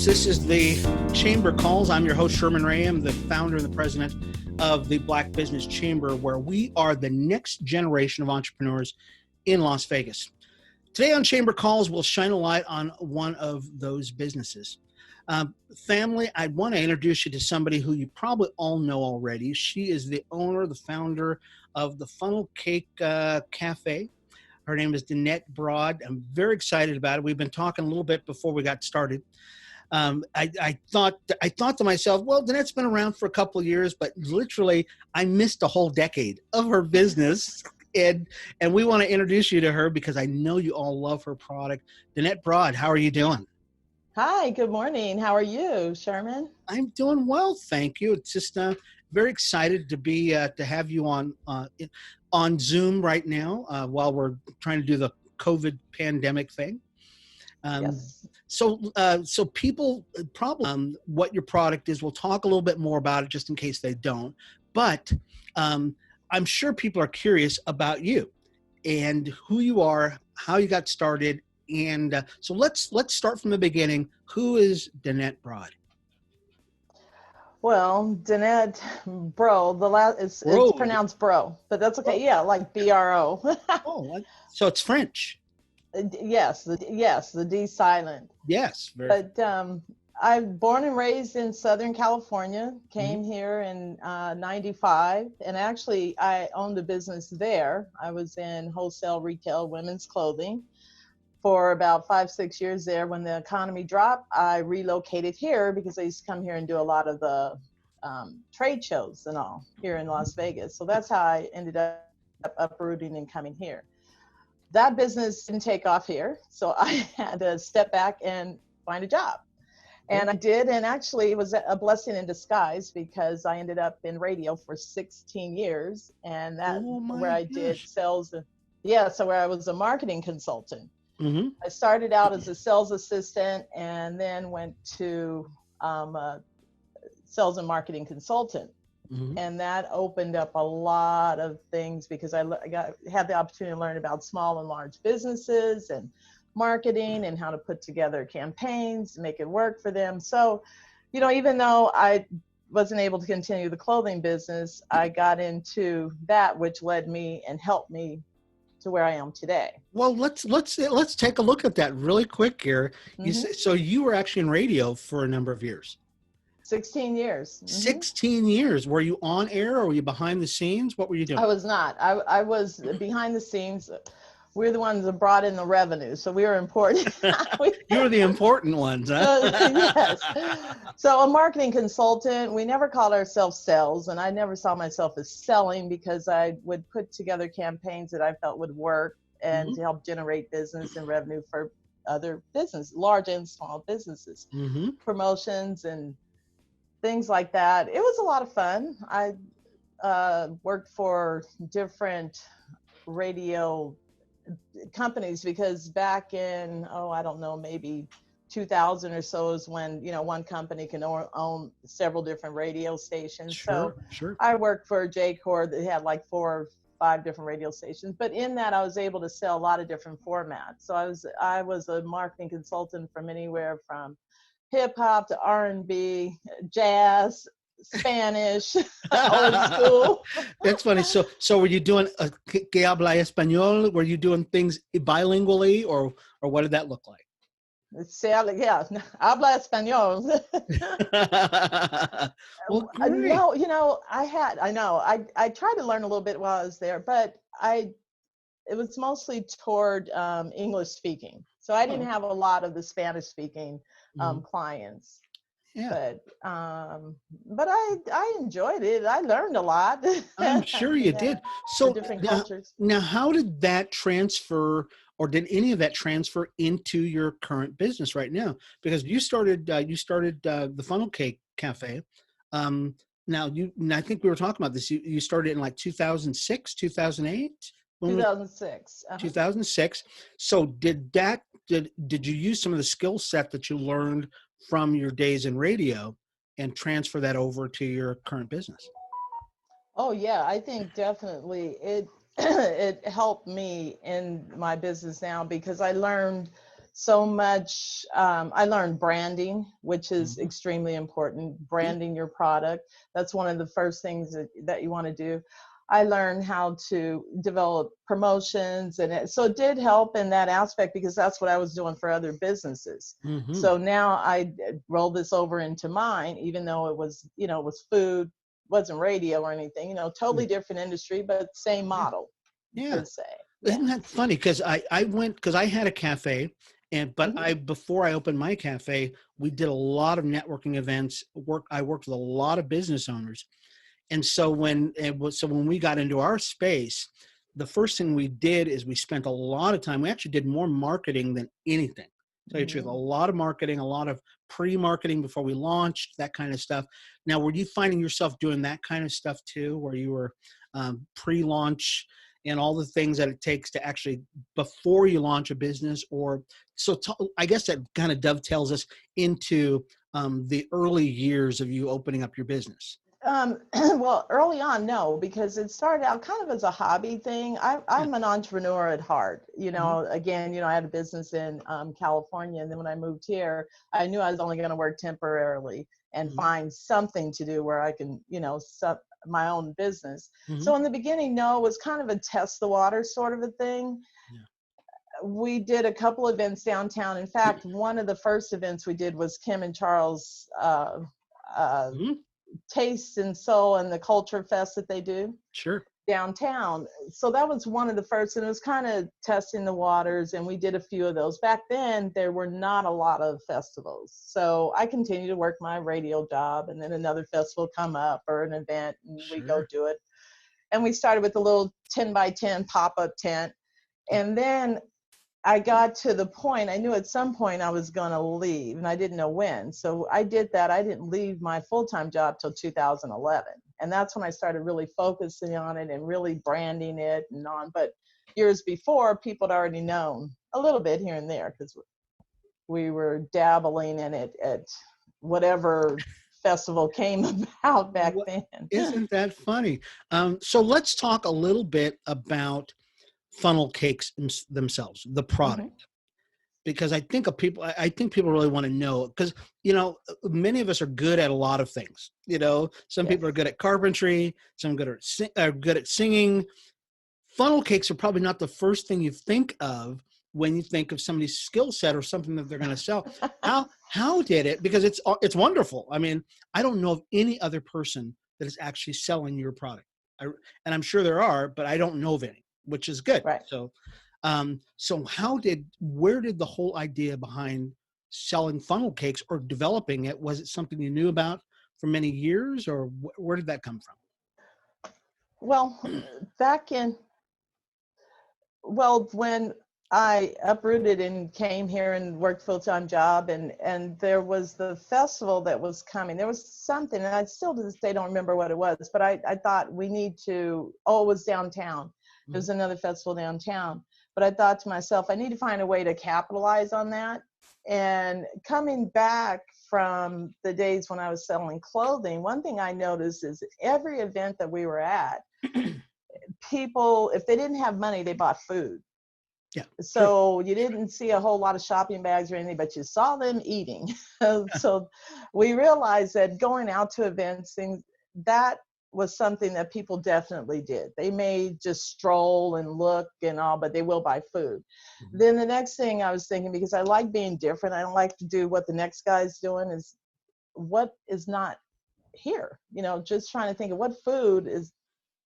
folks. This is the Chamber Calls. I'm your host, Sherman Ray. I'm the founder and the president of the Black Business Chamber, where we are the next generation of entrepreneurs in Las Vegas. Today on Chamber Calls, we'll shine a light on one of those businesses. Family, I want to introduce you to somebody who you probably all know already. She is the owner, the founder of the Funnel Cake Cafe. Her name is Denette Braud. I'm very excited about it. We've been talking a little bit before we got started. I thought to myself, well, Danette's been around for a couple of years, but literally I missed a whole decade of her business. And we want to introduce you to her because I know you all love her product. Denette Braud, how are you doing? Hi, good morning. How are you, Sherman? I'm doing well, thank you. It's just very excited to be to have you on Zoom right now while we're trying to do the COVID pandemic thing. Yes. So people probably what your product is. We'll talk a little bit more about it just in case they don't. But I'm sure people are curious about you and who you are, how you got started. And so let's start from the beginning. Who is Denette Braud? Well, Denette Bro, it's pronounced Bro, but that's okay. Yeah, like BRO. Oh, so it's French. Yes, the D silent. Yes. But I'm born and raised in Southern California, came here in 95, and actually I owned a business there. I was in wholesale retail women's clothing for about 5-6 years there. When the economy dropped, I relocated here because I used to come here and do a lot of the trade shows and all here in Las Vegas. So that's how I ended up uprooting and coming here. That business didn't take off here, so I had to step back and find a job. And I did, and actually it was a blessing in disguise because I ended up in radio for 16 years, and that's where I did sales. Yeah, so where I was a marketing consultant. I started out as a sales assistant and then went to sales and marketing consultant. And that opened up a lot of things because I had the opportunity to learn about small and large businesses and marketing and how to put together campaigns to make it work for them. So, even though I wasn't able to continue the clothing business, I got into that, which led me and helped me to where I am today. Well, let's take a look at that really quick here. So you were actually in radio for a number of years. 16 years. 16 years. Were you on air or were you behind the scenes? What were you doing? I was not. I was behind the scenes. We're the ones that brought in the revenue, so we were important. You were the important ones, huh? Yes. So a marketing consultant, we never called ourselves sales, and I never saw myself as selling because I would put together campaigns that I felt would work and to help generate business and revenue for other businesses, large and small businesses, promotions and things like that. It was a lot of fun. I worked for different radio companies because back in, I don't know, maybe 2000 or so is when, one company can own several different radio stations. Sure. I worked for J-Core that had like 4 or 5 different radio stations. But in that, I was able to sell a lot of different formats. So I was a marketing consultant from anywhere from hip hop to R&B, jazz, Spanish, old school. That's funny. So were you doing que habla español? Were you doing things bilingually, or what did that look like? Yeah, habla español. Well, great. No, I tried to learn a little bit while I was there, but it was mostly toward English speaking. So I didn't have a lot of the Spanish speaking clients. Yeah. But I enjoyed it. I learned a lot. I'm sure you did. So different cultures. Now, how did that transfer, or did any of that transfer into your current business right now? Because you started the Funnel Cake Cafe. Now I think we were talking about this. You started in like 2006, 2008. 2006. 2006. So did you use some of the skill set that you learned from your days in radio and transfer that over to your current business? Oh yeah, I think definitely it helped me in my business now because I learned so much. I learned branding, which is Mhm. extremely important. Yeah. Branding your product. That's one of the first things that you want to do. I learned how to develop promotions, and so it did help in that aspect because that's what I was doing for other businesses. Hmm. So now I roll this over into mine, even though it was, it was food, wasn't radio or anything, totally different industry, but same Yeah. model Yeah. per se. Yeah. Isn't that funny? Because I went because I had a cafe, and but Hmm. I before I opened my cafe, we did a lot of networking events. I worked with a lot of business owners, and so when we got into our space, the first thing we did is we spent a lot of time. We actually did more marketing than anything. Tell you the truth, a Hmm. lot of marketing, a lot of pre-marketing before we launched, that kind of stuff. Now, were you finding yourself doing that kind of stuff too, where you were pre-launch and all the things that it takes to actually before you launch a business? Or I guess that kind of dovetails us into the early years of you opening up your business. Well, early on, no, because it started out kind of as a hobby thing. Yeah. I'm an entrepreneur at heart. Hmm. Again, I had a business in California, and then when I moved here, I knew I was only going to work temporarily and Hmm. find something to do where I can, set my own business. Hmm. So in the beginning, no, it was kind of a test the water sort of a thing. Yeah. We did a couple events downtown. In fact, one of the first events we did was Kim and Charles' uh, Hmm. Taste and Soul and the Culture Fest that they do Sure. downtown. So that was one of the first, and it was kind of testing the waters. And we did a few of those. Back then, there were not a lot of festivals. So I continued to work my radio job, and then another festival come up or an event, and we go Sure. do it. And we started with a little 10 by 10 pop-up tent. Yeah. And then I got to the point, I knew at some point I was going to leave, and I didn't know when. So I did that. I didn't leave my full-time job till 2011. And that's when I started really focusing on it and really branding it and on. But years before, people had already known a little bit here and there because we were dabbling in it at whatever festival came about back What, then. isn't that funny? So let's talk a little bit about funnel cakes themselves, the product, Hmm. because I think people really want to know because many of us are good at a lot of things. Some people are Yes. good at carpentry, some are good at singing. Funnel cakes are probably not the first thing you think of when you think of somebody's skill set or something that they're going to sell. How did it? Because it's wonderful. I mean, I don't know of any other person that is actually selling your product, and I'm sure there are, but I don't know of any, which is good. Right. So where did the whole idea behind selling funnel cakes or developing it? Was it something you knew about for many years, or where did that come Well, back in Well, when I uprooted and came here and worked full-time job, and there was the festival that was coming. There was something, and I still to this day don't remember what it was, but I thought we need to. Oh, it was downtown. There was from? another festival downtown, but I thought to myself, I need to find a way to capitalize on that. And coming back from the days when I was selling clothing, one thing I noticed is every event that we were at, people, if they didn't have money, they bought food. Yeah, true. So you didn't see a whole lot of shopping bags or anything, but you saw them eating. So we realized that going out to events, things that was something that people definitely did. They may just stroll and look and all, but they will buy food. Mhm. Then the next thing I was thinking, because I like being different, I don't like to do what the next guy's doing, is what is not here. Just trying to think of what food is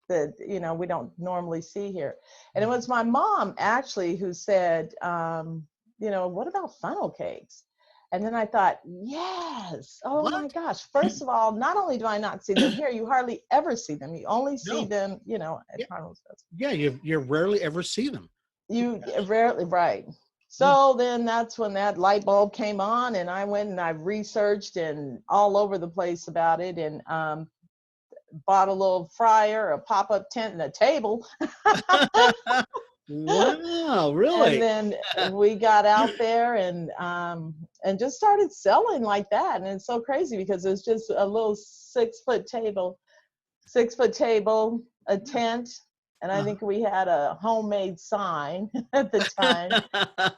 that we don't normally see here. And it was my mom actually who said, what about funnel cakes? And then I thought, yes, oh my What? gosh, first of all, not only do I not see them here, you hardly ever see them. You only see No. them at Yeah, carnival festival. yeah. You rarely ever see them. You rarely, right. Yeah. So then that's when that light bulb came on, and I went and I researched and all over the place about it, and bought a little fryer, a pop-up tent, and a table. Wow, And really? then we got out there and just started selling like that. And it's so crazy because it's just a little 6 foot table, a Yeah. tent, And I think we had a homemade sign at the time.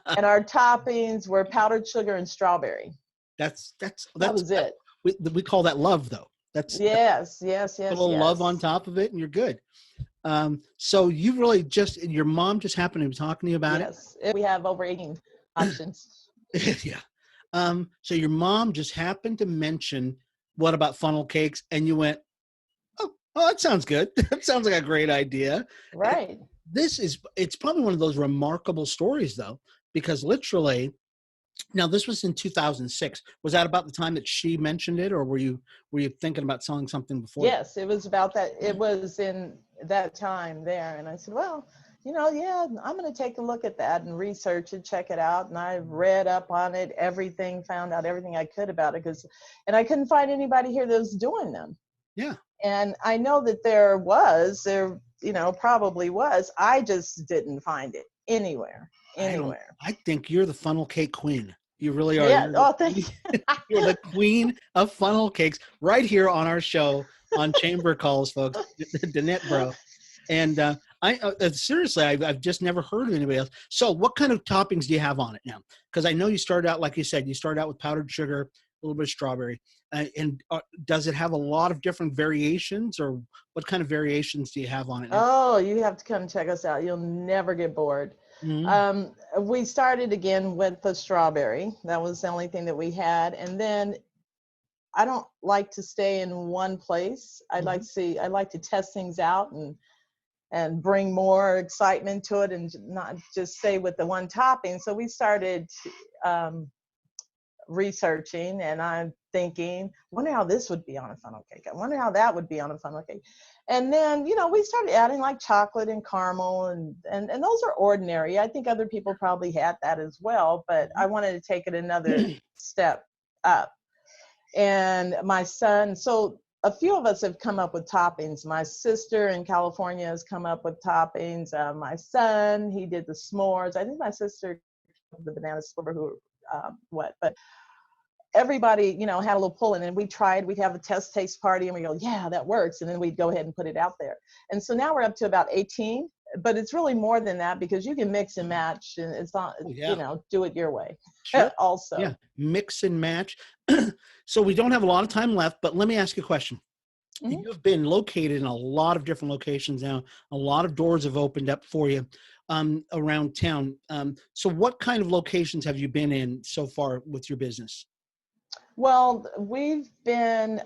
And our toppings were powdered sugar and strawberry. That's That was it. we call that love though. That's Yes, a little love on yes. top of it and you're good. So you really just, your mom just happened to be talking to you about it? Yes. We have over 18 options. Yeah. So your mom just happened to mention, what about funnel cakes? And you went, oh, that sounds good. That sounds like a great idea. And Right. it's probably one of those remarkable stories though, because literally, now this was in 2006. Was that about the time that she mentioned it, or were you thinking about selling something before that? Yes, it was about that. It was in that time there. And I said, well, yeah, I'm going to take a look at that and research it, check it out. And I read up on it, everything, found out everything I could about it, and I couldn't find anybody here that was doing them. Yeah. And I know that there probably was. I just didn't find it anywhere. I think you're the funnel cake queen. You really are. Yeah. Oh, thank you. You're the queen of funnel cakes right here on our show on Chamber Calls, folks. Denette Braud. And seriously, I've just never heard of anybody else. So what kind of toppings do you have on it now? Because I know you started out, like you said, you started out with powdered sugar, a little bit of strawberry. And does it have a lot of different variations, or what kind of variations do you have on it now? Oh, you have to come check us out. You'll never get bored. Mm-hmm. We started again with the strawberry. That was the only thing that we had. And then I don't like to stay in one place. I like to test things out and bring more excitement to it and not just stay with the one topping. So we started researching, and I'm thinking, I wonder how this would be on a funnel cake. I wonder how that would be on a funnel cake. And then, we started adding like chocolate and caramel, and those are ordinary. I think other people probably had that as well, but I wanted to take it another step up. And my son, so a few of us have come up with toppings. My sister in California has come up with toppings. My son, he did the s'mores. I think my sister, the banana split, but everybody, had a little pull in, and we'd have a test taste party, and we go, yeah, that works. And then we'd go ahead and put it out there. And so now we're up to about 18, but it's really more than that, because you can mix and match, and it's not, do it your way. Sure. Also. Yeah. Mix and match. So we don't have a lot of time left, but let me ask you a question. Mm-hmm. You've been located in a lot of different locations now. A lot of doors have opened up for you around town. So what kind of locations have you been in so far with your business? Well, we've been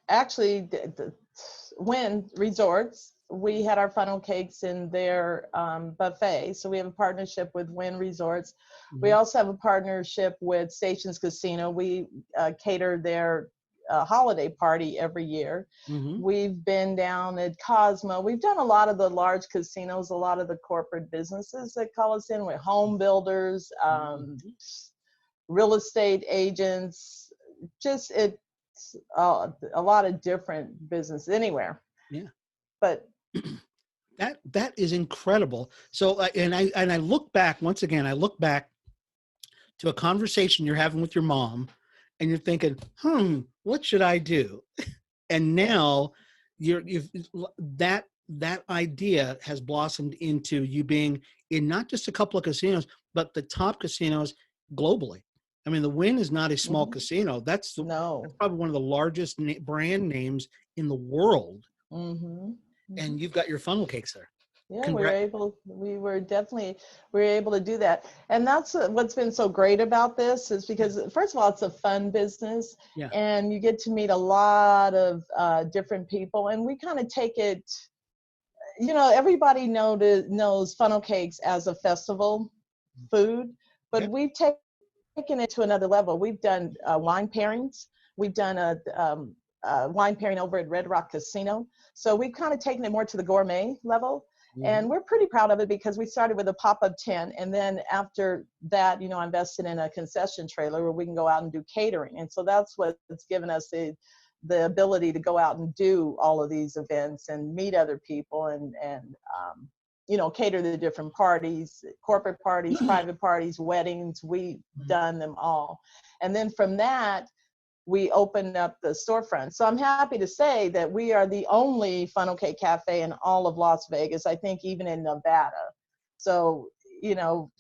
actually the Wynn Resorts. We had our funnel cakes in their buffet. So we have a partnership with Wynn Resorts. Mm-hmm. We also have a partnership with Stations Casino. We cater their holiday party every year. Mm-hmm. We've been down at Cosmo. We've done a lot of the large casinos, a lot of the corporate businesses that call us in. We're home builders, real estate agents, just it's a lot of different business anywhere. Yeah. But that is incredible. So, and I look back, once again, I look back to a conversation you're having with your mom, and you're thinking, what should I do? And now that idea has blossomed into you being in not just a couple of casinos, but the top casinos globally. I mean, the Wynn is not a small casino. That's probably one of the largest brand names in the world. Mm-hmm. And you've got your funnel cakes there. Yeah, we were able to do that. And that's what's been so great about this, is because first of all, it's a fun business, and you get to meet a lot of different people, and we kind of take it, everybody knows funnel cakes as a festival food, but we've taken it to another level. We've done wine pairings. We've done a wine pairing over at Red Rock Casino. So we've kind of taken it more to the gourmet level. Mm-hmm. And we're pretty proud of it, because we started with a pop-up tent. And then after that, I invested in a concession trailer where we can go out and do catering. And so that's what's given us the ability to go out and do all of these events and meet other people and cater to the different parties, corporate parties, private parties, weddings. We've done them all. And then from that, we opened up the storefront. So I'm happy to say that we are the only funnel cake cafe in all of Las Vegas, I think even in Nevada. So,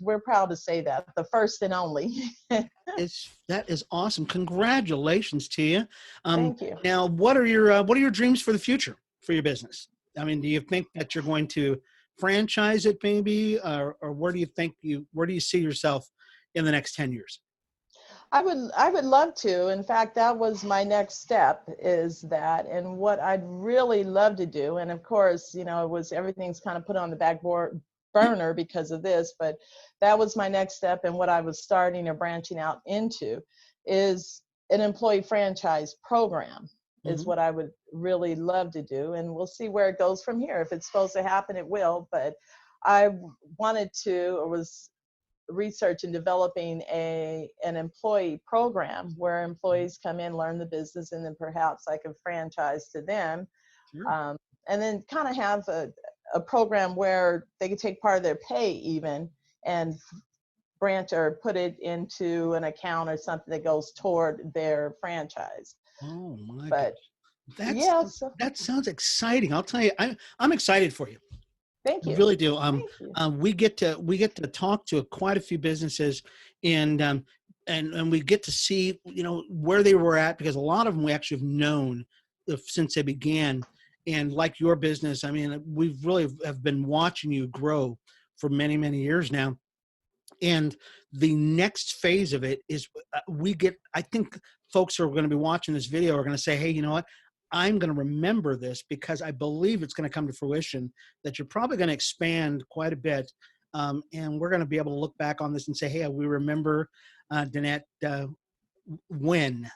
we're proud to say that, the first and only. That is awesome. Congratulations to you. Thank you. Now, what are your dreams for the future for your business? I mean, do you think that you're going to franchise it maybe, or where do you see yourself in the next 10 years? I would love to. In fact, that was my next step, is that, and what I'd really love to do. And of course, everything's kind of put on the burner because of this, but that was my next step. And what I was starting or branching out into is an employee franchise program is Mhm. what I would really love to do. And we'll see where it goes from here. If it's supposed to happen, it will. But I wanted to, or was research and developing an employee program where employees come in, learn the business, and then perhaps I can franchise to them. Sure. And then kind of have a program where they can take part of their pay even and branch or put it into an account or something that goes toward their franchise. Oh my gosh. But yeah, so That sounds exciting. I'll tell you, I'm excited for you. thank I you. really do. Thank you. We get to talk to quite a few businesses, and and we get to see where they were at, because a lot of them we actually have known since they began. And like your business, I mean, we've really have been watching you grow for many, many years now. And the next phase of it is I think folks who are going to be watching this video are going to say, hey, you know what? I'm going to remember this, because I believe it's going to come to fruition, that you're probably going to expand quite a bit. And we're going to be able to look back on this and say, hey, we remember Denette when,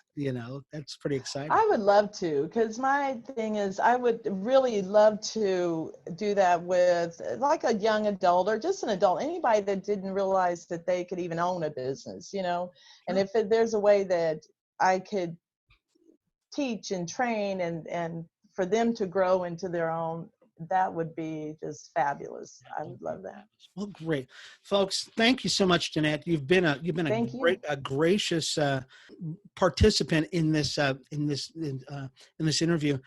that's pretty exciting. I would love to, because my thing is, I would really love to do that with like a young adult or just an adult, anybody that didn't realize that they could even own a business, and Sure. if there's a way that I could teach and train and for them to grow into their own, that would be just fabulous. I would love that. Well, great, folks. Thank you so much, Jeanette. You've been Thank you. a gracious participant in this in this interview.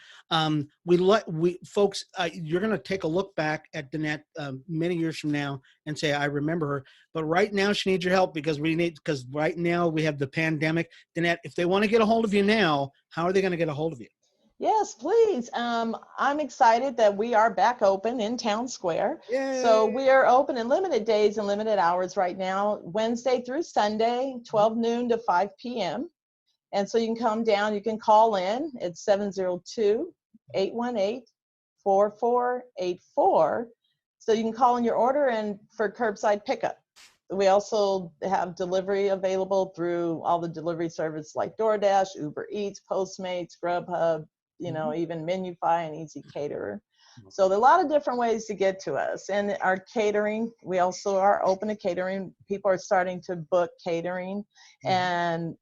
We folks, you're going to take a look back at Jeanette many years from now and say, I remember her. But right now, she needs your help, because right now we have the pandemic. Jeanette, if they want to get a hold of you now, how are they going to get a hold of you? Yes, please. I'm excited that we are back open in Town Square. So Yay! we are open in limited days and limited hours right now, Wednesday through Sunday, 12 noon to 5 p.m. And so you can come down, you can call in. It's 702-818-4484. So you can call in your order and for curbside pickup. We also have delivery available through all the delivery services like DoorDash, Uber Eats, Postmates, Grubhub, even Menufy and Easy Caterer. So there are a lot of different ways to get to us. And our catering, we also are open to catering. People are starting to book catering, and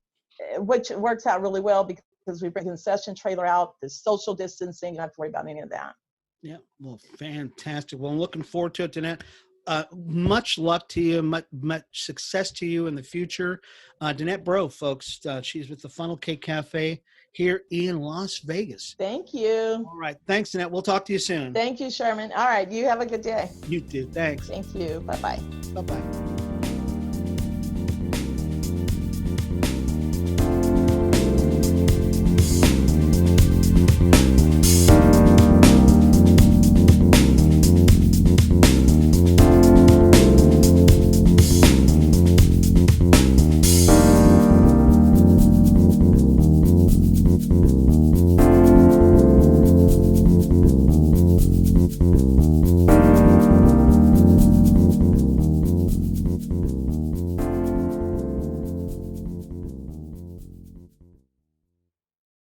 which works out really well because we bring a concession trailer out, the social distancing, you don't have to worry about any of that. Yeah, well, fantastic. Well, I'm looking forward to it, Jeanette. Much luck to you, much success to you in the future. Jeanette Braud, folks, she's with the Funnel Cake Cafe here in Las Vegas. Thank you. All right. Thanks, Jeanette. We'll talk to you soon. Thank you, Sherman. All right. You have a good day. You too. Thanks. Thank you. Bye-bye. Bye-bye.